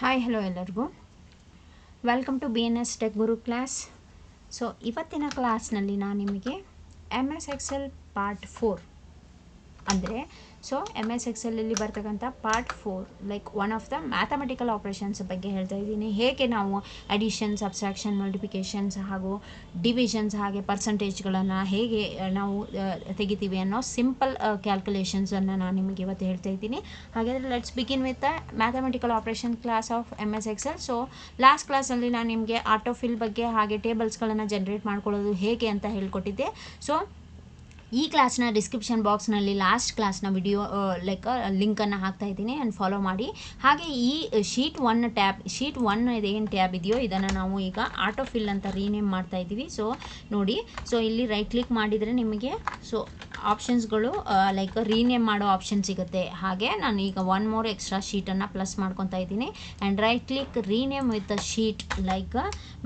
Hi hello ಎಲ್ಲರಿಗೂ welcome to BNS Tech Guru class. So ಇವತ್ತಿನ ಕ್ಲಾಸ್ನಲ್ಲಿ ನಾನು ನಿಮಗೆ MS Excel ಪಾರ್ಟ್ 4 ಅಂದರೆ MS Excelಲ್ಲಿ ಬರ್ತಕ್ಕಂಥ part 4 like one of the mathematical operations ಬಗ್ಗೆ ಹೇಳ್ತಾ ಇದ್ದೀನಿ. ಹೇಗೆ ನಾವು ಅಡಿಷನ್, ಸಬ್ಸ್ಟ್ರಾಕ್ಷನ್, ಮಲ್ಟಿಪ್ಲಿಕೇಶನ್ಸ್ ಹಾಗೂ ಡಿವಿಷನ್ಸ್ ಹಾಗೆ ಪರ್ಸಂಟೇಜ್ಗಳನ್ನು ಹೇಗೆ ನಾವು ತೆಗಿತೀವಿ ಅನ್ನೋ ಸಿಂಪಲ್ ಕ್ಯಾಲ್ಕುಲೇಷನ್ಸನ್ನು ನಾನು ನಿಮಗೆ ಇವತ್ತು ಹೇಳ್ತಾ ಇದ್ದೀನಿ. ಹಾಗಾದರೆ let's begin with the mathematical operation class of MS Excel. So last ಕ್ಲಾಸಲ್ಲಿ ನಾನು ನಿಮಗೆ ಆಟೋಫಿಲ್ ಬಗ್ಗೆ ಹಾಗೆ ಟೇಬಲ್ಸ್ಗಳನ್ನು ಜನರೇಟ್ ಮಾಡ್ಕೊಳ್ಳೋದು ಹೇಗೆ ಅಂತ ಹೇಳ್ಕೊಟ್ಟಿದ್ದೆ. ಸೊ ಈ ಕ್ಲಾಸ್ನ ಡಿಸ್ಕ್ರಿಪ್ಷನ್ ಬಾಕ್ಸ್ನಲ್ಲಿ ಲಾಸ್ಟ್ ಕ್ಲಾಸ್ನ ವಿಡಿಯೋ ಲಿಂಕನ್ನು ಹಾಕ್ತಾ ಇದ್ದೀನಿ ಆ್ಯಂಡ್ ಫಾಲೋ ಮಾಡಿ. ಹಾಗೆ ಈ ಶೀಟ್ 1 ಏನು ಟ್ಯಾಬ್ ಇದೆಯೋ ಇದನ್ನು ನಾವು ಈಗ ಆಟೋಫಿಲ್ ಅಂತ ರೀನೇಮ್ ಮಾಡ್ತಾ ಇದ್ದೀವಿ. ಸೊ ನೋಡಿ, ಸೊ ಇಲ್ಲಿ ರೈಟ್ ಕ್ಲಿಕ್ ಮಾಡಿದರೆ ನಿಮಗೆ ಆಪ್ಷನ್ಸ್ಗಳು ರೀನೇಮ್ ಮಾಡೋ ಆಪ್ಷನ್ ಸಿಗುತ್ತೆ. ಹಾಗೆ ನಾನು ಈಗ ಒನ್ ಮೋರ್ ಎಕ್ಸ್ಟ್ರಾ ಶೀಟನ್ನು ಪ್ಲಸ್ ಮಾಡ್ಕೊತಾ ಇದ್ದೀನಿ and right click rename with the sheet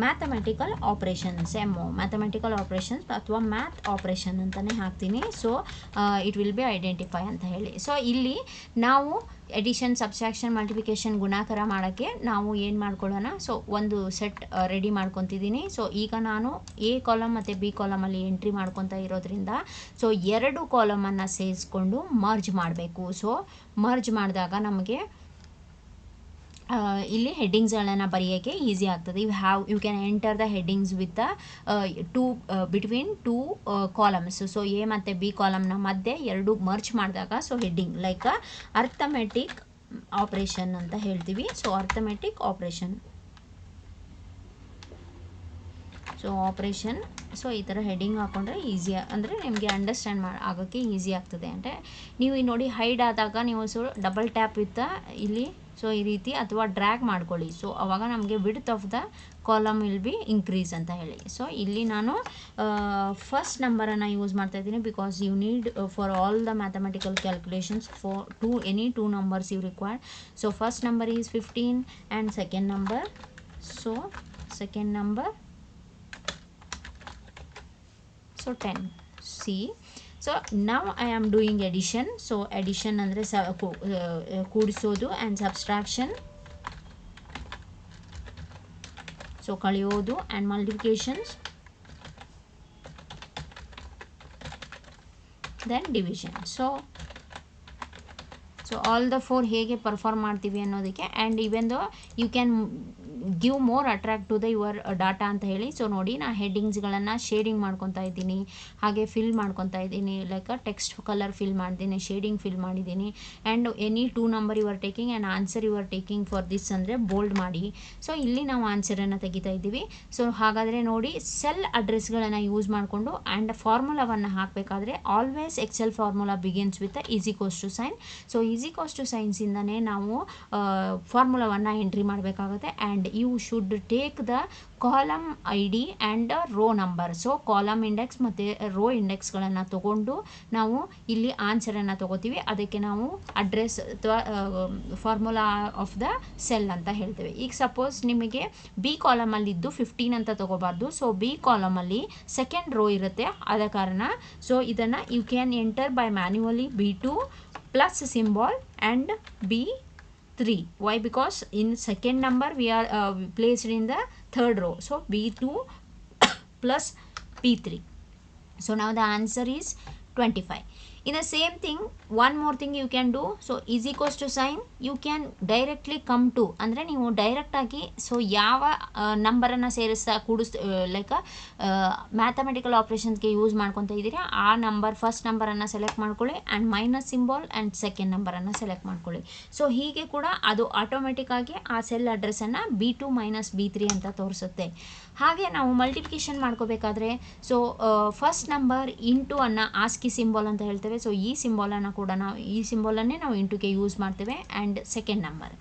mathematical operations mathematical operations ಅಥವಾ ಮ್ಯಾಥ್ ಆಪ್ರೇಷನ್ ಅಂತಲೇ ಹಾಕ್ತೀನಿ. So it will be identify ಅಂತ ಹೇಳಿ. ಸೊ ಇಲ್ಲಿ ನಾವು ಎಡಿಷನ್, ಸಬ್ಸ್ಟ್ರಾಕ್ಷನ್, ಮಲ್ಟಿಪ್ಲಿಕೇಶನ್, ಗುಣಾಕಾರ ಮಾಡೋಕ್ಕೆ ನಾವು ಏನು ಮಾಡ್ಕೊಳ್ಳೋಣ. ಸೊ ಒಂದು ಸೆಟ್ ರೆಡಿ ಮಾಡ್ಕೊತಿದ್ದೀನಿ. ಸೊ ಈಗ ನಾನು ಎ ಕಾಲಮ್ ಮತ್ತು ಬಿ ಕಾಲಮಲ್ಲಿ ಎಂಟ್ರಿ ಮಾಡ್ಕೊತಾ ಇರೋದ್ರಿಂದ ಸೊ 2 ಕಾಲಮನ್ನು ಸೇರಿಸ್ಕೊಂಡು ಮರ್ಜ್ ಮಾಡಬೇಕು. ಸೊ ಮರ್ಜ್ ಮಾಡಿದಾಗ ನಮಗೆ ಇಲ್ಲಿ ಹೆಡ್ಡಿಂಗ್ಸ್ಗಳನ್ನು ಬರೆಯೋಕ್ಕೆ ಈಸಿ ಆಗ್ತದೆ. You can enter the headings with the between two columns. So A ಮತ್ತು ಬಿ ಕಾಲಮ್ನ ಮಧ್ಯೆ 2 ಮರ್ಚ್ ಮಾಡಿದಾಗ so heading like arithmetic operation ಅಂತ ಹೇಳ್ತೀವಿ. So arithmetic operation, so operation. So ಈ ಥರ ಹೆಡ್ಡಿಂಗ್ ಹಾಕ್ಕೊಂಡ್ರೆ ಈಸಿ, ಅಂದರೆ ನಿಮಗೆ ಅಂಡರ್ಸ್ಟ್ಯಾಂಡ್ ಆಗೋಕ್ಕೆ ಈಸಿ ಆಗ್ತದೆ. ಅಂದರೆ ನೀವು ನೋಡಿ ಹೈಡ್ ಆದಾಗ ನೀವು ಡಬಲ್ ಟ್ಯಾಪ್ ವಿತ್ ಇಲ್ಲಿ ಸೊ ಈ ರೀತಿ ಅಥವಾ ಡ್ರ್ಯಾಗ್ ಮಾಡ್ಕೊಳ್ಳಿ. ಸೊ ಆವಾಗ ನಮಗೆ width of the column will be increase ಅಂತ ಹೇಳಿ. ಸೊ ಇಲ್ಲಿ ನಾನು ಫಸ್ಟ್ ನಂಬರನ್ನು ಯೂಸ್ ಮಾಡ್ತಾ ಇದ್ದೀನಿ because you need for all the mathematical calculations for any 2 numbers you require. So first number is 15 and second number. So second number, so 10. See, so now I am doing addition. So addition ಅಂದರೆ ಕೂಡಿಸೋದು and subtraction, so ಕಳೆಯೋದು, and multiplications, then division. So all the 4 ಹೇಗೆ perform ಮಾಡ್ತೀವಿ ಅನ್ನೋದಕ್ಕೆ and even though you can give more attract to the your data ಅಂತ ಹೇಳಿ. So ನೋಡಿ, ನಾನು ಹೆಡ್ಡಿಂಗ್ಸ್ಗಳನ್ನು shading ಮಾಡ್ಕೊತಾ ಇದ್ದೀನಿ, ಹಾಗೆ ಫಿಲ್ ಮಾಡ್ಕೊತಾ ಇದ್ದೀನಿ, ಲೈಕ್ ಟೆಕ್ಸ್ಟ್ ಕಲರ್ ಫಿಲ್ ಮಾಡಿದ್ದೀನಿ, ಶೇಡಿಂಗ್ ಫಿಲ್ ಮಾಡಿದ್ದೀನಿ. And any 2 number you are taking and answer you are taking for this ಅಂದರೆ ಬೋಲ್ಡ್ ಮಾಡಿ. ಸೊ ಇಲ್ಲಿ ನಾವು ಆನ್ಸರನ್ನು ತೆಗಿತಾ ಇದ್ದೀವಿ. ಸೊ ಹಾಗಾದರೆ ನೋಡಿ, ಸೆಲ್ ಅಡ್ರೆಸ್ಗಳನ್ನು ಯೂಸ್ ಮಾಡಿಕೊಂಡು ಆ್ಯಂಡ್ ಫಾರ್ಮುಲಾವನ್ನು ಹಾಕಬೇಕಾದ್ರೆ always Excel formula begins with is equals to sign. So is equals to ಸೈನ್ಸಿಂದನೇ ನಾವು ಫಾರ್ಮುಲಾವನ್ನು ಎಂಟ್ರಿ ಮಾಡಬೇಕಾಗುತ್ತೆ. And you should take the column ID and row number. So column index ಮತ್ತು ರೋ ಇಂಡೆಕ್ಸ್ಗಳನ್ನು ತೊಗೊಂಡು ನಾವು ಇಲ್ಲಿ ಆನ್ಸರನ್ನು ತೊಗೋತೀವಿ. ಅದಕ್ಕೆ ನಾವು ಅಡ್ರೆಸ್ ಅಥವಾ ಫಾರ್ಮುಲಾ ಆಫ್ ದ ಸೆಲ್ ಅಂತ ಹೇಳ್ತೇವೆ. ಈಗ ಸಪೋಸ್ ನಿಮಗೆ ಬಿ ಕಾಲಮಲ್ಲಿದ್ದು 15 ಅಂತ ತೊಗೋಬಾರ್ದು. ಸೊ ಬಿ ಕಾಲಮಲ್ಲಿ ಸೆಕೆಂಡ್ ರೋ ಇರುತ್ತೆ, ಆದ ಕಾರಣ ಸೊ ಇದನ್ನು you can enter by manually B2 plus symbol and B3. Why? Because in second number we are placed in the third row. So B2 plus B3. So now the answer is 25. In the same thing, one more thing you can do. So is equals to sign you can directly come to, ಅಂದರೆ ನೀವು ಡೈರೆಕ್ಟಾಗಿ so ಯಾವ ನಂಬರನ್ನು ಸೇರಿಸ್ತಾ like mathematical ಆಪ್ರೇಷನ್ಸ್ಗೆ use ಮಾಡ್ಕೊತಾ ಇದ್ದೀರಾ ಆ number, first ನಂಬರನ್ನು ಸೆಲೆಕ್ಟ್ ಮಾಡ್ಕೊಳ್ಳಿ and minus symbol and second ನಂಬರನ್ನು ಸೆಲೆಕ್ಟ್ ಮಾಡ್ಕೊಳ್ಳಿ. ಸೊ ಹೀಗೆ ಕೂಡ ಅದು ಆಟೋಮೆಟಿಕ್ಕಾಗಿ ಆ ಸೆಲ್ ಅಡ್ರೆಸ್ಸನ್ನು B2 minus B3 ಅಂತ ತೋರಿಸುತ್ತೆ. ಹಾಗೆ ನಾವು ಮಲ್ಟಿಪ್ಲಿಕೇಶನ್ ಮಾಡ್ಕೋಬೇಕಾದ್ರೆ ಸೊ ಫಸ್ಟ್ ನಂಬರ್ ಇಂಟು ಅನ್ನು ಆಸ್ಕಿ ಸಿಂಬಾಲ್ ಅಂತ ಹೇಳ್ತೇವೆ. ಸೊ ಈ ಸಿಂಬಾಲನ್ನು ಕೂಡ ಈ ಸಿಂಬಾಲನ್ನೇ ನಾವು ಇಂಟುಗೆ ಯೂಸ್ ಮಾಡ್ತೇವೆ. ಆ್ಯಂಡ್ ಸೆಕೆಂಡ್ ನಂಬರ್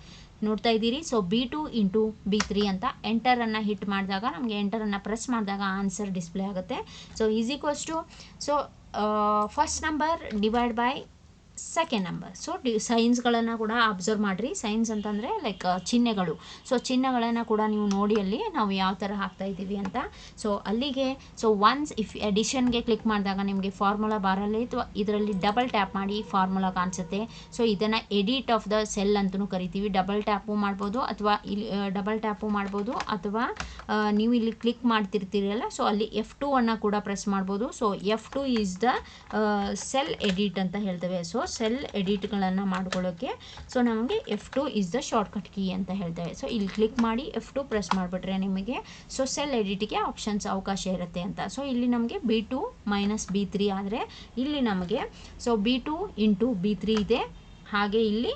ನೋಡ್ತಾ ಇದ್ದೀರಿ. ಸೊ B2 into B3 ಅಂತ ಎಂಟರನ್ನು ಹಿಟ್ ಮಾಡಿದಾಗ ನಮಗೆ ಎಂಟರನ್ನು ಪ್ರೆಸ್ ಮಾಡಿದಾಗ ಆನ್ಸರ್ ಡಿಸ್ಪ್ಲೇ ಆಗುತ್ತೆ. So is equals to so first number divide by second number. So ಸೈನ್ಸ್ಗಳನ್ನು ಕೂಡ ಅಬ್ಸರ್ವ್ ಮಾಡಿರಿ. ಸೈನ್ಸ್ ಅಂತಂದರೆ ಲೈಕ್ ಚಿಹ್ನೆಗಳು. ಸೊ ಚಿಹ್ನೆಗಳನ್ನು ಕೂಡ ನೀವು ನೋಡಿ ಅಲ್ಲಿ ನಾವು ಯಾವ ಥರ ಹಾಕ್ತಾ ಇದ್ದೀವಿ ಅಂತ. ಸೊ ಅಲ್ಲಿಗೆ ಸೊ ಒನ್ಸ್ ಇಫ್ ಎಡಿಷನ್ಗೆ ಕ್ಲಿಕ್ ಮಾಡಿದಾಗ ನಿಮಗೆ ಫಾರ್ಮುಲಾ ಬಾರಲ್ಲಿ ಅಥವಾ ಇದರಲ್ಲಿ ಡಬಲ್ ಟ್ಯಾಪ್ ಮಾಡಿ ಫಾರ್ಮುಲಾ ಕಾಣಿಸುತ್ತೆ. ಸೊ ಇದನ್ನು ಎಡಿಟ್ ಆಫ್ ದ ಸೆಲ್ ಅಂತಲೂ ಕರಿತೀವಿ. ಡಬಲ್ ಟ್ಯಾಪು ಮಾಡ್ಬೋದು ಅಥವಾ ಇಲ್ಲಿ ಡಬಲ್ ಟ್ಯಾಪು ಮಾಡ್ಬೋದು ಅಥವಾ ನೀವು ಇಲ್ಲಿ ಕ್ಲಿಕ್ ಮಾಡ್ತಿರ್ತೀರಲ್ಲ, ಸೊ ಅಲ್ಲಿ F2 ಅನ್ನು ಕೂಡ ಪ್ರೆಸ್ ಮಾಡ್ಬೋದು. So F2 is the cell edit ಅಂತ ಹೇಳ್ತೇವೆ. ಸೊ ಸೆಲ್ ಎಡಿಟ್ಗಳನ್ನು ಮಾಡ್ಕೊಳ್ಳೋಕ್ಕೆ ಸೊ ನಮಗೆ F2 is the shortcut key ಅಂತ ಹೇಳ್ತೇವೆ. ಸೊ ಇಲ್ಲಿ ಕ್ಲಿಕ್ ಮಾಡಿ F2 ಪ್ರೆಸ್ ಮಾಡಿಬಿಟ್ರೆ ನಿಮಗೆ ಸೊ ಸೆಲ್ ಎಡಿಟ್ಗೆ ಆಪ್ಷನ್ಸ್ ಅವಕಾಶ ಇರುತ್ತೆ ಅಂತ. ಸೊ ಇಲ್ಲಿ ನಮಗೆ B2 - B3 ಆದರೆ ಇಲ್ಲಿ ನಮಗೆ ಸೊ B2 × B3 ಇದೆ. ಹಾಗೆ ಇಲ್ಲಿ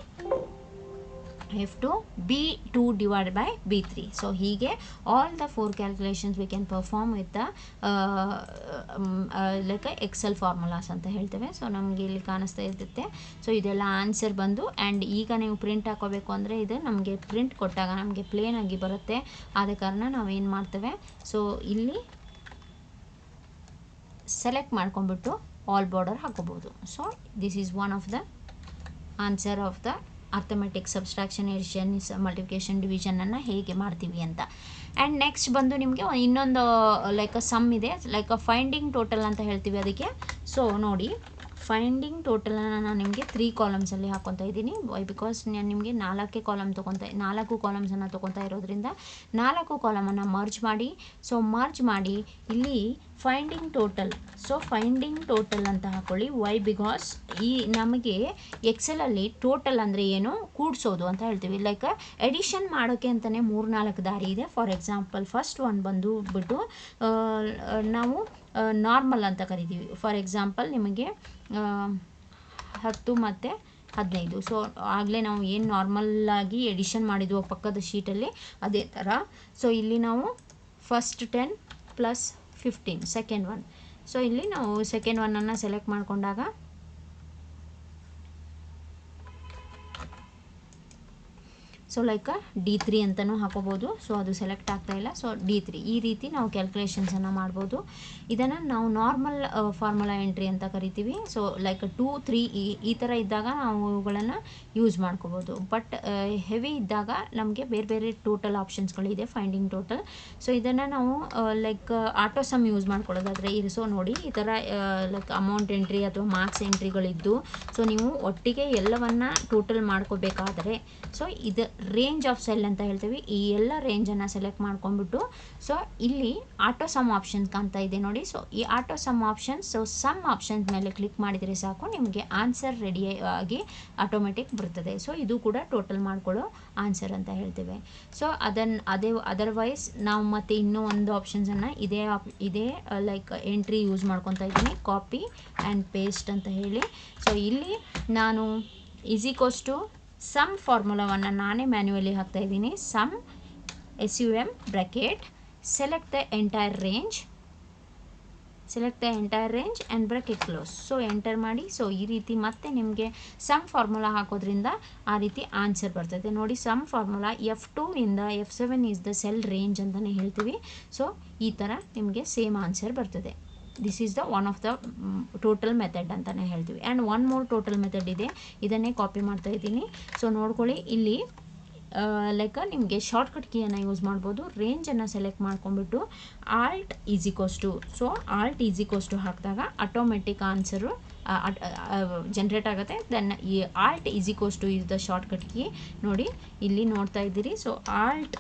F2 B2 divided by B3. So ಹೀಗೆ all the 4 calculations we can perform with the like Excel formulas ಅಂತ ಹೇಳ್ತೇವೆ. ಸೊ ನಮಗೆ ಇಲ್ಲಿ ಕಾಣಿಸ್ತಾ ಇರ್ತೈತೆ. ಸೊ ಇದೆಲ್ಲ ಆನ್ಸರ್ ಬಂದು ಆ್ಯಂಡ್ ಈಗ ನೀವು ಪ್ರಿಂಟ್ ಹಾಕೋಬೇಕು ಅಂದರೆ ಇದು ನಮಗೆ ಪ್ರಿಂಟ್ ಕೊಟ್ಟಾಗ ನಮಗೆ ಪ್ಲೇನ್ ಆಗಿ ಬರುತ್ತೆ. ಆದ ಕಾರಣ ನಾವು ಏನು ಮಾಡ್ತೇವೆ, ಸೊ ಇಲ್ಲಿ ಸೆಲೆಕ್ಟ್ ಮಾಡ್ಕೊಂಡ್ಬಿಟ್ಟು ಆಲ್ ಬಾರ್ಡರ್ ಹಾಕೋಬೋದು. So this is one of the answer of the arithmetic, subtraction, addition, multiplication, division ಅನ್ನು ಹೇಗೆ ಮಾಡ್ತೀವಿ ಅಂತ. ಆ್ಯಂಡ್ ನೆಕ್ಸ್ಟ್ ಬಂದು ನಿಮಗೆ ಇನ್ನೊಂದು ಲೈಕ್ ಸಮ್ ಇದೆ, ಲೈಕ್ ಫೈಂಡಿಂಗ್ ಟೋಟಲ್ ಅಂತ ಹೇಳ್ತೀವಿ ಅದಕ್ಕೆ. ಸೊ ನೋಡಿ, ಫೈಂಡಿಂಗ್ ಟೋಟಲನ್ನು ನಾನು ನಿಮಗೆ 3 ಕಾಲಮ್ಸಲ್ಲಿ ಹಾಕ್ಕೊತಾ ಇದ್ದೀನಿ. ವೈ ಬಿಕಾಸ್ ನಾನು ನಿಮಗೆ 4 ಕಾಲಮ್ಸನ್ನು ತೊಗೊತಾ ಇರೋದ್ರಿಂದ 4 ಕಾಲಮನ್ನು ಮರ್ಜ್ ಮಾಡಿ. ಸೊ ಮರ್ಜ್ ಮಾಡಿ ಇಲ್ಲಿ finding total, so finding total ಅಂತ ಹಾಕ್ಕೊಳ್ಳಿ. ವೈ ಬಿಕಾಸ್ ಈ ನಮಗೆ ಎಕ್ಸೆಲಲ್ಲಿ ಟೋಟಲ್ ಅಂದರೆ ಏನು, ಕೂಡಿಸೋದು ಅಂತ ಹೇಳ್ತೀವಿ. ಲೈಕ್ ಎಡಿಷನ್ ಮಾಡೋಕ್ಕೆ ಅಂತಲೇ 3-4 ದಾರಿ ಇದೆ. ಫಾರ್ ಎಕ್ಸಾಂಪಲ್ ಫಸ್ಟ್ ಒನ್ ಬಂದು ಬಿಟ್ಟು ನಾವು ನಾರ್ಮಲ್ ಅಂತ ಕರಿತೀವಿ. ಫಾರ್ ಎಕ್ಸಾಂಪಲ್ ನಿಮಗೆ 10 ಮತ್ತು 15. ಸೊ ಆಗಲೇ ನಾವು ಏನು ನಾರ್ಮಲ್ಲಾಗಿ ಎಡಿಷನ್ ಮಾಡಿದ್ವು ಪಕ್ಕದ ಶೀಟಲ್ಲಿ ಅದೇ ಥರ. ಸೊ ಇಲ್ಲಿ ನಾವು ಫಸ್ಟ್ 10 + 15 ಸೆಕೆಂಡ್ ಒನ್. ಸೊ ಇಲ್ಲಿ ನಾವು ಸೆಕೆಂಡ್ ಒನ್ನನ್ನು ಸೆಲೆಕ್ಟ್ ಮಾಡಿಕೊಂಡಾಗ ಸೊ ಲೈಕ್ D3 ಅಂತಲೂ ಹಾಕೋಬೋದು. ಸೊ ಅದು ಸೆಲೆಕ್ಟ್ ಆಗ್ತಾ ಇಲ್ಲ. ಸೊ D3 ಈ ರೀತಿ ನಾವು ಕ್ಯಾಲ್ಕುಲೇಷನ್ಸನ್ನು ಮಾಡ್ಬೋದು. ಇದನ್ನು ನಾವು ನಾರ್ಮಲ್ ಫಾರ್ಮುಲಾ ಎಂಟ್ರಿ ಅಂತ ಕರಿತೀವಿ. ಸೊ ಲೈಕ್ 2, 3 ಈ ಥರ ಇದ್ದಾಗ ನಾವು ಇವುಗಳನ್ನು ಯೂಸ್ ಮಾಡ್ಕೋಬೋದು. ಬಟ್ ಹೆವಿ ಇದ್ದಾಗ ನಮಗೆ ಬೇರೆ ಬೇರೆ ಟೋಟಲ್ ಆಪ್ಷನ್ಸ್ಗಳಿದೆ ಫೈಂಡಿಂಗ್ ಟೋಟಲ್. ಸೊ ಇದನ್ನು ನಾವು ಲೈಕ್ ಆಟೋ ಸಮ್ ಯೂಸ್ ಮಾಡ್ಕೊಳ್ಳೋದಾದರೆ ಸೊ ನೋಡಿ ಈ ಥರ ಲೈಕ್ ಅಮೌಂಟ್ ಎಂಟ್ರಿ ಅಥವಾ ಮಾರ್ಕ್ಸ್ ಎಂಟ್ರಿಗಳಿದ್ದು ಸೊ ನೀವು ಒಟ್ಟಿಗೆ ಎಲ್ಲವನ್ನು ಟೋಟಲ್ ಮಾಡ್ಕೋಬೇಕಾದರೆ ಸೊ ಇದು ರೇಂಜ್ ಆಫ್ ಸೆಲ್ ಅಂತ ಹೇಳ್ತೀವಿ. ಈ ಎಲ್ಲ ರೇಂಜನ್ನು ಸೆಲೆಕ್ಟ್ ಮಾಡ್ಕೊಂಡ್ಬಿಟ್ಟು ಸೊ ಇಲ್ಲಿ ಆಟೋ ಸಮ್ ಆಪ್ಷನ್ಸ್ ಕಾಣ್ತಾ ಇದೆ ನೋಡಿ. ಸೊ ಈ auto sum options, so sum options ಮೇಲೆ ಕ್ಲಿಕ್ ಮಾಡಿದರೆ ಸಾಕು ನಿಮಗೆ ಆನ್ಸರ್ ರೆಡಿ ಆಗಿ ಆಟೋಮೆಟಿಕ್ ಬರ್ತದೆ. ಸೊ ಇದು ಕೂಡ ಟೋಟಲ್ ಮಾಡ್ಕೊಳ್ಳೋ ಆನ್ಸರ್ ಅಂತ ಹೇಳ್ತೇವೆ. ಸೊ ಅದರ್ವೈಸ್ ನಾವು ಮತ್ತೆ ಇನ್ನೂ ಒಂದು ಆಪ್ಷನ್ಸನ್ನು ಇದೇ ಲೈಕ್ ಎಂಟ್ರಿ ಯೂಸ್ ಮಾಡ್ಕೊತಾ ಇದ್ದೀನಿ, ಕಾಪಿ ಆ್ಯಂಡ್ ಪೇಸ್ಟ್ ಅಂತ ಹೇಳಿ. ಸೊ ಇಲ್ಲಿ ನಾನು = ಸಮ್ ಫಾರ್ಮುಲಾವನ್ನು ನಾನೇ ಮ್ಯಾನ್ಯುವಲಿ ಹಾಕ್ತಾ ಇದ್ದೀನಿ. Sum SUM bracket select the entire range and bracket close. So enter ಮಾಡಿ. ಸೊ ಈ ರೀತಿ ಮತ್ತೆ ನಿಮಗೆ ಸಮ್ ಫಾರ್ಮುಲಾ ಹಾಕೋದ್ರಿಂದ ಆ ರೀತಿ ಆನ್ಸರ್ ಬರ್ತದೆ ನೋಡಿ. ಸಮ್ ಫಾರ್ಮುಲಾ F2 ಇಂದ F7 is the cell range ಅಂತಲೇ ಹೇಳ್ತೀವಿ. ಸೊ ಈ ಥರ ನಿಮಗೆ ಸೇಮ್ ಆನ್ಸರ್ ಬರ್ತದೆ. This is the one of the total method ಅಂತಲೇ ಹೇಳ್ತೀವಿ. And one more total method ಇದೆ, ಇದನ್ನೇ ಕಾಪಿ ಮಾಡ್ತಾ ಇದ್ದೀನಿ. ಸೊ ನೋಡ್ಕೊಳ್ಳಿ, ಇಲ್ಲಿ ಲೈಕ್ ನಿಮಗೆ ಶಾರ್ಟ್ಕಟ್ ಕೀಯನ್ನು ಯೂಸ್ ಮಾಡ್ಬೋದು. ರೇಂಜನ್ನು ಸೆಲೆಕ್ಟ್ ಮಾಡ್ಕೊಂಡ್ಬಿಟ್ಟು Alt = ಸೊ Alt = ಹಾಕಿದಾಗ ಆಟೋಮೆಟಿಕ್ ಆನ್ಸರು ಜನ್ರೇಟ್ ಆಗುತ್ತೆ. ದೆನ್ ಈ Alt = is the shortcut key ನೋಡಿ, ಇಲ್ಲಿ ನೋಡ್ತಾ ಇದ್ದೀರಿ. ಸೊ Alt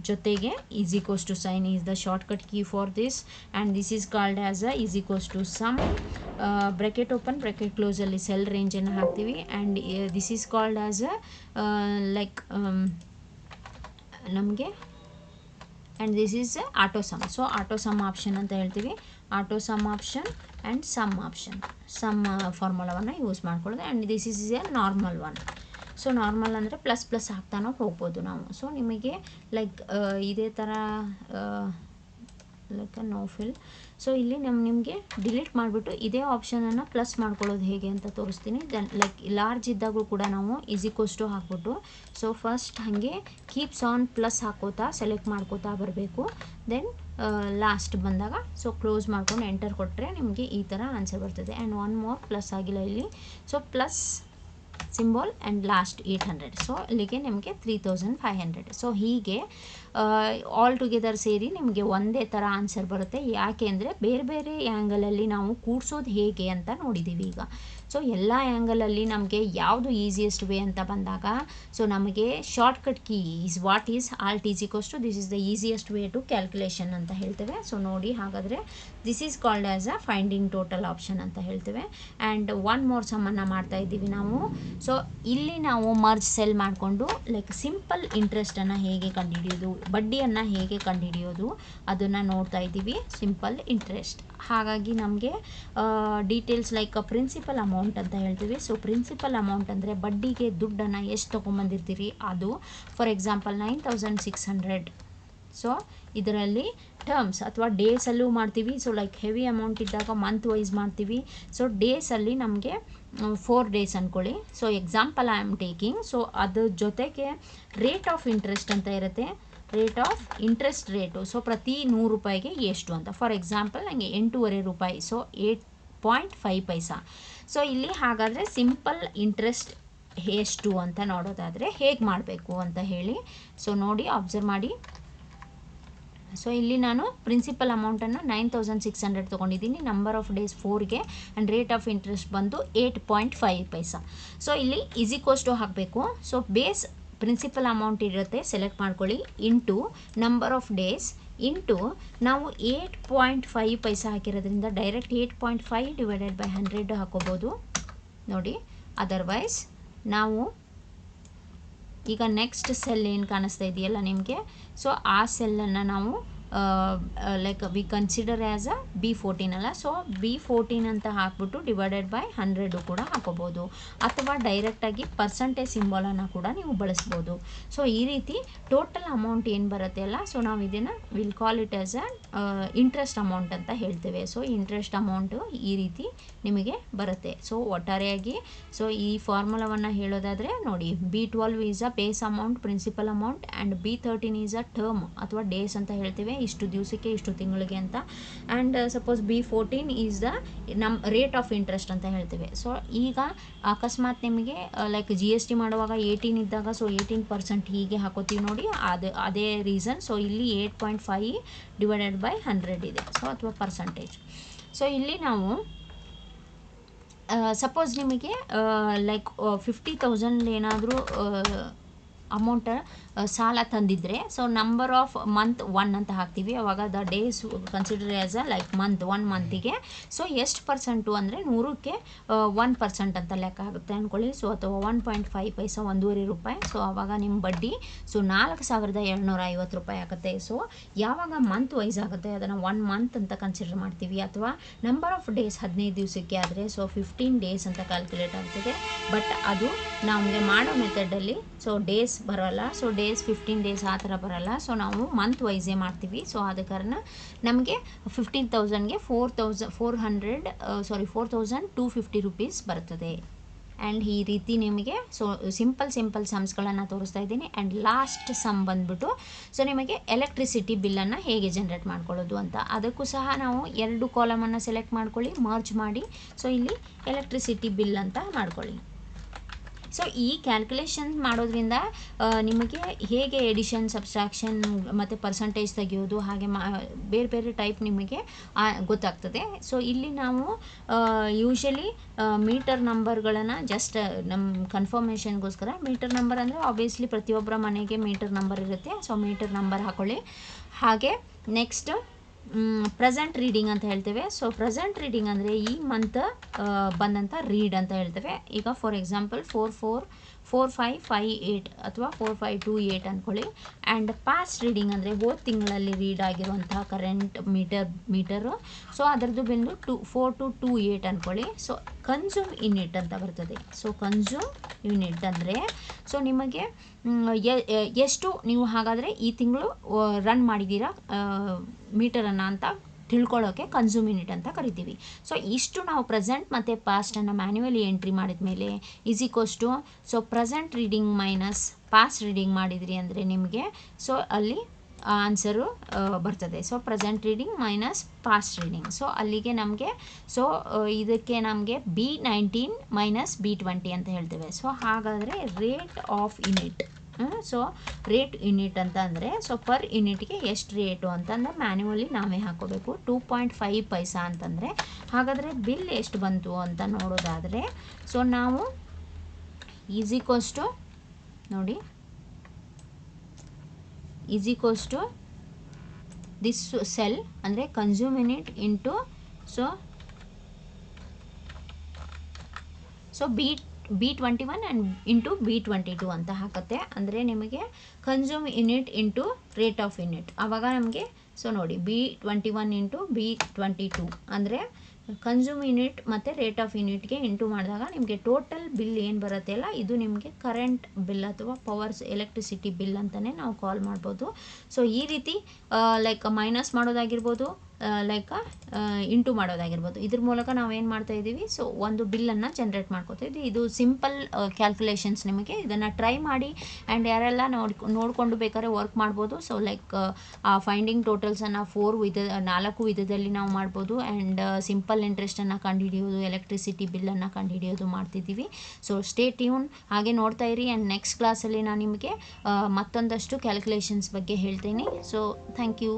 ಜೊತೆಗೆ = sign is the shortcut key for this. And this is called as = sum bracket open bracket ಕ್ಲೋಸಲ್ಲಿ ಸೆಲ್ ರೇಂಜನ್ನು ಹಾಕ್ತೀವಿ. And this is called as like ನಮಗೆ and this is auto sum. So auto sum option ಅಂತ ಹೇಳ್ತೀವಿ. Auto sum option and sum ಫಾರ್ಮುಲಾವನ್ನು use ಮಾಡ್ಕೊಳ್ಳೋದು. And this is a normal one. So normal ಅಂದರೆ ++ ಹಾಕ್ತಾನೋ ಹೋಗ್ಬೋದು ನಾವು. ಸೊ ನಿಮಗೆ ಲೈಕ್ ಇದೇ ಥರ ಲೈಕ್ ನೋ ಫಿಲ್. ಸೊ ಇಲ್ಲಿ ನಿಮಗೆ ಡಿಲೀಟ್ ಮಾಡಿಬಿಟ್ಟು ಇದೇ ಆಪ್ಷನನ್ನು ಪ್ಲಸ್ ಮಾಡ್ಕೊಳ್ಳೋದು ಹೇಗೆ ಅಂತ ತೋರಿಸ್ತೀನಿ. ದೆನ್ ಲೈಕ್ ಲಾರ್ಜ್ ಇದ್ದಾಗೂ ಕೂಡ ನಾವು = ಹಾಕ್ಬಿಟ್ಟು ಸೊ ಫಸ್ಟ್ ಹಾಗೆ ಕೀಪ್ಸ್ ಆನ್ ಪ್ಲಸ್ ಹಾಕೋತಾ ಸೆಲೆಕ್ಟ್ ಮಾಡ್ಕೋತಾ ಬರಬೇಕು. ದೆನ್ ಲಾಸ್ಟ್ ಬಂದಾಗ ಸೊ ಕ್ಲೋಸ್ ಮಾಡ್ಕೊಂಡು ಎಂಟರ್ ಕೊಟ್ಟರೆ ನಿಮಗೆ ಈ ಥರ ಆನ್ಸರ್ ಬರ್ತದೆ. ಆ್ಯಂಡ್ ಒನ್ ಮೋರ್ ಪ್ಲಸ್ ಆಗಿಲ್ಲ ಇಲ್ಲಿ. So plus symbol and last 800. So ಇಲ್ಲಿಗೆ ನಿಮಗೆ 3500. ಸೊ ಹೀಗೆ ಆಲ್ ಟುಗೆದರ್ ಸೇರಿ ನಿಮಗೆ ಒಂದೇ ಥರ ಆನ್ಸರ್ ಬರುತ್ತೆ. ಯಾಕೆ ಅಂದರೆ ಬೇರೆ ಬೇರೆ ಆ್ಯಂಗಲಲ್ಲಿ ನಾವು ಕೂಡಿಸೋದು ಹೇಗೆ ಅಂತ ನೋಡಿದ್ದೀವಿ ಈಗ. ಸೊ ಎಲ್ಲ ಆ್ಯಂಗಲಲ್ಲಿ ನಮಗೆ ಯಾವುದು ಈಸಿಯೆಸ್ಟ್ ವೇ ಅಂತ ಬಂದಾಗ ಸೊ ನಮಗೆ shortcut key is what is alt is equals to this is the easiest way to calculation ಅಂತ ಹೇಳ್ತೇವೆ. ಸೊ ನೋಡಿ, ಹಾಗಾದರೆ this is called as a finding total option ಅಂತ ಹೇಳ್ತೇವೆ. ಆ್ಯಂಡ್ ಒನ್ ಮೋರ್ ಸಮ್ಮನ್ನು ಮಾಡ್ತಾ ಇದ್ದೀವಿ ನಾವು. ಸೊ ಇಲ್ಲಿ ನಾವು ಮರ್ಜ್ ಸೆಲ್ ಮಾಡಿಕೊಂಡು ಲೈಕ್ ಸಿಂಪಲ್ ಇಂಟ್ರೆಸ್ಟನ್ನು ಹೇಗೆ ಕಂಡುಹಿಡಿಯೋದು, ಬಡ್ಡಿಯನ್ನು ಹೇಗೆ ಕಂಡುಹಿಡಿಯೋದು ಅದನ್ನು ನೋಡ್ತಾ ಇದ್ದೀವಿ. ಸಿಂಪಲ್ ಇಂಟ್ರೆಸ್ಟ್ ಹಾಗಾಗಿ ನಮಗೆ ಡೀಟೇಲ್ಸ್ ಲೈಕ್ ಪ್ರಿನ್ಸಿಪಲ್ ಅಮೌಂಟ್ ಅಂತ ಹೇಳ್ತೀವಿ. ಸೊ ಪ್ರಿನ್ಸಿಪಲ್ ಅಮೌಂಟ್ ಅಂದರೆ ಬಡ್ಡಿಗೆ ದುಡ್ಡನ್ನು ಎಷ್ಟು ತೊಗೊಂಬಂದಿರ್ತೀರಿ ಅದು. For example 9600. ಸೊ ಇದರಲ್ಲಿ ಟರ್ಮ್ಸ್ ಅಥವಾ ಡೇಸಲ್ಲೂ ಮಾಡ್ತೀವಿ. ಸೊ ಲೈಕ್ ಹೆವಿ ಅಮೌಂಟ್ ಇದ್ದಾಗ ಮಂತ್ ವೈಸ್ ಮಾಡ್ತೀವಿ. ಸೊ ಡೇಸಲ್ಲಿ ನಮಗೆ 4 ಡೇಸ್ ಅಂದ್ಕೊಳ್ಳಿ. So example I am taking. So ಅದ್ರ ಜೊತೆಗೆ ರೇಟ್ ಆಫ್ ಇಂಟ್ರೆಸ್ಟ್ ಅಂತ ಇರುತ್ತೆ. Rate of interest rate so ಪ್ರತಿ 100 ರೂಪಾಯಿಗೆ ಎಷ್ಟು ಅಂತ. ಫಾರ್ ಎಕ್ಸಾಂಪಲ್ ನನಗೆ 8.5 ರೂಪಾಯಿ. ಸೊ 8.5 ಪೈಸಾ. ಸೊ ಇಲ್ಲಿ ಹಾಗಾದರೆ ಸಿಂಪಲ್ ಇಂಟ್ರೆಸ್ಟ್ ಎಷ್ಟು ಅಂತ ನೋಡೋದಾದರೆ ಹೇಗೆ ಮಾಡಬೇಕು ಅಂತ ಹೇಳಿ. ಸೊ ನೋಡಿ, ಅಬ್ಸರ್ವ್ ಮಾಡಿ. ಸೊ ಇಲ್ಲಿ ನಾನು ಪ್ರಿನ್ಸಿಪಲ್ ಅಮೌಂಟನ್ನು 9600 ತೊಗೊಂಡಿದ್ದೀನಿ. ನಂಬರ್ ಆಫ್ ಡೇಸ್ 4ಗೆ ಆ್ಯಂಡ್ ರೇಟ್ ಆಫ್ ಇಂಟ್ರೆಸ್ಟ್ ಬಂದು 8.5 ಪೈಸಾ. ಸೊ ಇಲ್ಲಿ = ಹಾಕಬೇಕು. ಸೊ ಬೇಸ್ ಪ್ರಿನ್ಸಿಪಲ್ ಅಮೌಂಟ್ ಇರುತ್ತೆ, ಸೆಲೆಕ್ಟ್ ಮಾಡ್ಕೊಳ್ಳಿ, into number of days into ನಾವು 8.5 ಪೈಸಾ ಹಾಕಿರೋದ್ರಿಂದ ಡೈರೆಕ್ಟ್ 8.5 ಡಿವೈಡೆಡ್ ಬೈ 100 ಹಾಕೋಬೋದು ನೋಡಿ. ಅದರ್ವೈಸ್ ನಾವು ಈಗ ನೆಕ್ಸ್ಟ್ ಸೆಲ್ ಏನು ಕಾಣಿಸ್ತಾ ಇದೆಯಲ್ಲ ನಿಮಗೆ, ಸೊ ಆ ಸೆಲ್ಲನ್ನು ನಾವು like we consider as a B14 ಅಲ್ಲ. ಸೊ B14 ಅಂತ ಹಾಕ್ಬಿಟ್ಟು ಡಿವೈಡೆಡ್ ಬೈ 100 ಕೂಡ ಹಾಕೋಬೋದು. ಅಥವಾ ಡೈರೆಕ್ಟಾಗಿ ಪರ್ಸಂಟೇಜ್ ಸಿಂಬಲನ್ನು ಕೂಡ ನೀವು ಬಳಸ್ಬೋದು. ಸೊ ಈ ರೀತಿ ಟೋಟಲ್ ಅಮೌಂಟ್ ಏನು ಬರುತ್ತೆ ಅಲ್ಲ, ಸೊ ನಾವು ಇದನ್ನು will call it as a interest amount ಅಂತ ಹೇಳ್ತೇವೆ. ಸೊ ಇಂಟ್ರೆಸ್ಟ್ ಅಮೌಂಟು ಈ ರೀತಿ ನಿಮಗೆ ಬರುತ್ತೆ. ಸೊ ಒಟ್ಟಾರೆಯಾಗಿ ಸೊ ಈ ಫಾರ್ಮುಲಾವನ್ನು ಹೇಳೋದಾದರೆ ನೋಡಿ, B12 is a base amount principal amount and B13 is a term ಅಥವಾ ಡೇಸ್ ಅಂತ ಹೇಳ್ತೇವೆ, ಇಷ್ಟು ದಿವಸಕ್ಕೆ ಇಷ್ಟು ತಿಂಗಳಿಗೆ ಅಂತ. And suppose B14 is the rate of interest ಅಂತ ಹೇಳ್ತೇವೆ. ಸೊ ಈಗ ಅಕಸ್ಮಾತ್ ನಿಮಗೆ ಲೈಕ್ GST ಮಾಡುವಾಗ 18 ಇದ್ದಾಗ ಸೊ 18% ಹೀಗೆ ಹಾಕೋತೀವಿ ನೋಡಿ, ಅದೇ ರೀಸನ್. ಸೊ ಇಲ್ಲಿ 8.5 ಡಿವೈಡೆಡ್ ಬೈ 100 ಇದೆ. ಸೊ ಅಥವಾ ಪರ್ಸಂಟೇಜ್. ಸೊ ಇಲ್ಲಿ ನಾವು ಸಪೋಸ್ ನಿಮಗೆ ಲೈಕ್ 50,000 ಏನಾದರೂ ಅಮೌಂಟ್ ಸಾಲ ತಂದಿದ್ದರೆ ಸೊ ನಂಬರ್ ಆಫ್ ಮಂತ್ 1 ಅಂತ ಹಾಕ್ತೀವಿ. ಅವಾಗ the days consider as a like month 1 ಮಂತಿಗೆ ಸೊ ಎಷ್ಟು ಪರ್ಸೆಂಟು ಅಂದರೆ 100ಕ್ಕೆ 1% ಅಂತ ಲೆಕ್ಕ ಆಗುತ್ತೆ ಅಂದ್ಕೊಳ್ಳಿ. ಸೊ ಅಥವಾ 1.5 ಪೈಸಾ 1.5 ರೂಪಾಯಿ. ಸೊ ಆವಾಗ ನಿಮ್ಮ ಬಡ್ಡಿ ಸೊ 4750 ರೂಪಾಯಿ ಆಗುತ್ತೆ. ಸೊ ಯಾವಾಗ ಮಂತ್ ವೈಸ್ ಆಗುತ್ತೆ ಅದನ್ನು 1 ಮಂತ್ ಅಂತ ಕನ್ಸಿಡರ್ ಮಾಡ್ತೀವಿ. ಅಥವಾ ನಂಬರ್ ಆಫ್ ಡೇಸ್ 15 ದಿವಸಕ್ಕೆ ಆದರೆ ಸೊ 15 ಡೇಸ್ ಅಂತ ಕ್ಯಾಲ್ಕುಲೇಟ್ ಆಗ್ತದೆ. ಬಟ್ ಅದು ನಮಗೆ ಮಾಡೋ ಮೆಥಡಲ್ಲಿ ಸೊ ಡೇಸ್ ಬರೋಲ್ಲ. ಸೊ ಡೇಸ್ 15 ಡೇಸ್ ಆ ಥರ ಬರೋಲ್ಲ. ಸೊ ನಾವು ಮಂತ್ ವೈಸೇ ಮಾಡ್ತೀವಿ. ಸೊ ಆದ ಕಾರಣ ನಮಗೆ 15,000ಗೆ 4,250 ರೂಪೀಸ್ ಬರ್ತದೆ. ಆ್ಯಂಡ್ ಈ ರೀತಿ ನಿಮಗೆ ಸೊ ಸಿಂಪಲ್ ಸಮ್ಸ್ಗಳನ್ನು ತೋರಿಸ್ತಾ ಇದ್ದೀನಿ. ಆ್ಯಂಡ್ ಲಾಸ್ಟ್ ಸಮ್ ಬಂದುಬಿಟ್ಟು ಸೊ ನಿಮಗೆ ಎಲೆಕ್ಟ್ರಿಸಿಟಿ ಬಿಲ್ಲನ್ನು ಹೇಗೆ ಜನ್ರೇಟ್ ಮಾಡ್ಕೊಳ್ಳೋದು ಅಂತ. ಅದಕ್ಕೂ ಸಹ ನಾವು 2 ಕಾಲಮನ್ನು ಸೆಲೆಕ್ಟ್ ಮಾಡ್ಕೊಳ್ಳಿ, ಮರ್ಜ್ ಮಾಡಿ. ಸೊ ಇಲ್ಲಿ ಎಲೆಕ್ಟ್ರಿಸಿಟಿ ಬಿಲ್ ಅಂತ ಮಾಡ್ಕೊಳ್ಳಿ. ಸೊ ಈ ಕ್ಯಾಲ್ಕುಲೇಷನ್ ಮಾಡೋದ್ರಿಂದ ನಿಮಗೆ ಹೇಗೆ ಎಡಿಷನ್, ಸಬ್ಸ್ಟ್ರಾಕ್ಷನ್ ಮತ್ತು ಪರ್ಸಂಟೇಜ್ ತೆಗೆಯೋದು ಹಾಗೆ ಬೇರೆ ಬೇರೆ ಟೈಪ್ ನಿಮಗೆ ಗೊತ್ತಾಗ್ತದೆ. ಸೊ ಇಲ್ಲಿ ನಾವು ಯೂಶಲಿ ಮೀಟರ್ ನಂಬರ್ಗಳನ್ನು ಜಸ್ಟ್ ನಮ್ಮ ಕನ್ಫರ್ಮೇಷನ್ಗೋಸ್ಕರ ಮೀಟರ್ ನಂಬರ್ ಅಂದರೆ ಆಬ್ವಿಯಸ್ಲಿ ಪ್ರತಿಯೊಬ್ಬರ ಮನೆಗೆ ಮೀಟರ್ ನಂಬರ್ ಇರುತ್ತೆ. ಸೊ ಮೀಟರ್ ನಂಬರ್ ಹಾಕೊಳ್ಳಿ. ಹಾಗೆ ನೆಕ್ಸ್ಟ್ ಪ್ರೆಸೆಂಟ್ ರೀಡಿಂಗ್ ಅಂತ ಹೇಳ್ತೇವೆ. ಸೊ ಪ್ರೆಸೆಂಟ್ ರೀಡಿಂಗ್ ಅಂದರೆ ಈ ಮಂತ್ ಬಂದಂಥ ರೀಡ್ ಅಂತ ಹೇಳ್ತೇವೆ. ಈಗ ಫಾರ್ ಎಕ್ಸಾಂಪಲ್ 4558 ಅಥವಾ 4528 ಅಂದ್ಕೊಳ್ಳಿ. ಆ್ಯಂಡ್ ಪಾಸ್ಟ್ ರೀಡಿಂಗ್ ಅಂದರೆ ಹೋದ ತಿಂಗಳಲ್ಲಿ ರೀಡ್ ಆಗಿರುವಂತಹ ಕರೆಂಟ್ ಮೀಟರು. ಸೊ ಅದರದ್ದು ಬಂದು 4228 ಅಂದ್ಕೊಳ್ಳಿ. ಸೊ ಕನ್ಸ್ಯೂಮ್ ಇನ್ ಇಟ್ ಅಂತ ಬರ್ತದೆ. ಸೊ ಕನ್ಸ್ಯೂಮ್ ಯೂನಿಟ್ ಅಂದರೆ ಸೊ ನಿಮಗೆ ಎಷ್ಟು ನೀವು ಹಾಗಾದರೆ ಈ ತಿಂಗಳು ರನ್ ಮಾಡಿದ್ದೀರಾ ಮೀಟರನ್ನು ಅಂತ ತಿಳ್ಕೊಳ್ಳೋಕ್ಕೆ ಕನ್ಸ್ಯೂಮ್ ಯೂನಿಟ್ ಅಂತ ಕರಿತೀವಿ. ಸೊ ಇಷ್ಟು ನಾವು ಪ್ರೆಸೆಂಟ್ ಮತ್ತು ಪಾಸ್ಟನ್ನು ಮ್ಯಾನ್ಯುವಲಿ ಎಂಟ್ರಿ ಮಾಡಿದ ಮೇಲೆ is equals to so present reading minus past reading ಮಾಡಿದ್ರಿ ಅಂದರೆ ನಿಮಗೆ ಸೊ ಅಲ್ಲಿ ಆನ್ಸರು ಬರ್ತದೆ. So present reading minus past reading. So ಅಲ್ಲಿಗೆ ನಮಗೆ ಸೊ ಇದಕ್ಕೆ ನಮಗೆ B19 ಮೈನಸ್ B20 ಅಂತ ಹೇಳ್ತೇವೆ. ಸೊ ಹಾಗಾದರೆ rate of unit so rate unit ಅಂತ ಅಂದರೆ ಸೊ ಪರ್ ಯೂನಿಟ್ಗೆ ಎಷ್ಟು ರೇಟು ಅಂತಂದರೆ ಮ್ಯಾನ್ಯುವಲಿ ನಾವೇ ಹಾಕೋಬೇಕು. 2.5 ಪೈಸಾ ಅಂತಂದರೆ ಹಾಗಾದರೆ ಬಿಲ್ ಎಷ್ಟು ಬಂತು ಅಂತ ನೋಡೋದಾದರೆ ಸೊ ನಾವು ಈಸ್ ಈಕ್ವಲ್ಸ್ ಟು ನೋಡಿ is equals to this cell ಅಂದರೆ consume unit into so B21 and into B22 ಅಂತ ಹಾಕುತ್ತೆ. ಅಂದರೆ ನಿಮಗೆ consume unit into rate of unit ಆವಾಗ ನಮಗೆ ಸೊ ನೋಡಿ B21 ಇಂಟು B22 ಅಂದರೆ ಕನ್ಸ್ಯೂಮ್ ಯೂನಿಟ್ ಮತ್ತು ರೇಟ್ ಆಫ್ ಯೂನಿಟ್ಗೆ ಇಂಟು ಮಾಡಿದಾಗ ನಿಮಗೆ ಟೋಟಲ್ ಬಿಲ್ ಏನು ಬರುತ್ತೆ ಅಲ್ಲ ಇದು ನಿಮಗೆ ಕರೆಂಟ್ ಬಿಲ್ ಅಥವಾ ಪವರ್ಸ್ ಎಲೆಕ್ಟ್ರಿಸಿಟಿ ಬಿಲ್ ಅಂತಲೇ ನಾವು ಕಾಲ್ ಮಾಡ್ಬೋದು. ಸೊ ಈ ರೀತಿ ಲೈಕ್ ಮೈನಸ್ ಮಾಡೋದಾಗಿರ್ಬೋದು ಲೈಕ್ ಇಂಟು ಮಾಡೋದಾಗಿರ್ಬೋದು ಇದ್ರ ಮೂಲಕ ನಾವೇನು ಮಾಡ್ತಾಯಿದ್ದೀವಿ ಸೊ ಒಂದು ಬಿಲ್ಲನ್ನು ಜನ್ರೇಟ್ ಮಾಡ್ಕೋತಾಯಿದ್ವಿ. ಇದು ಸಿಂಪಲ್ ಕ್ಯಾಲ್ಕುಲೇಷನ್ಸ್ ನಿಮಗೆ ಇದನ್ನು ಟ್ರೈ ಮಾಡಿ ಆ್ಯಂಡ್ ಯಾರೆಲ್ಲ ನೋಡಿಕೊಂಡು ಬೇಕಾದ್ರೆ ವರ್ಕ್ ಮಾಡ್ಬೋದು. ಸೊ ಲೈಕ್ ಆ ಫೈಂಡಿಂಗ್ ಟೋಟಲ್ಸನ್ನು 4 ವಿಧದಲ್ಲಿ ನಾವು ಮಾಡ್ಬೋದು ಆ್ಯಂಡ್ ಸಿಂಪಲ್ ಇಂಟ್ರೆಸ್ಟನ್ನು ಕಂಡುಹಿಡಿಯೋದು ಎಲೆಕ್ಟ್ರಿಸಿಟಿ ಬಿಲ್ಲನ್ನು ಕಂಡುಹಿಡಿಯೋದು ಮಾಡ್ತಿದ್ದೀವಿ. ಸೊ ಸ್ಟೇ ಟ್ಯೂನ್ ಹಾಗೆ ನೋಡ್ತಾ ಇರಿ ಆ್ಯಂಡ್ ನೆಕ್ಸ್ಟ್ ಕ್ಲಾಸಲ್ಲಿ ನಾನು ನಿಮಗೆ ಮತ್ತೊಂದಷ್ಟು ಕ್ಯಾಲ್ಕುಲೇಷನ್ಸ್ ಬಗ್ಗೆ ಹೇಳ್ತೀನಿ. So thank you.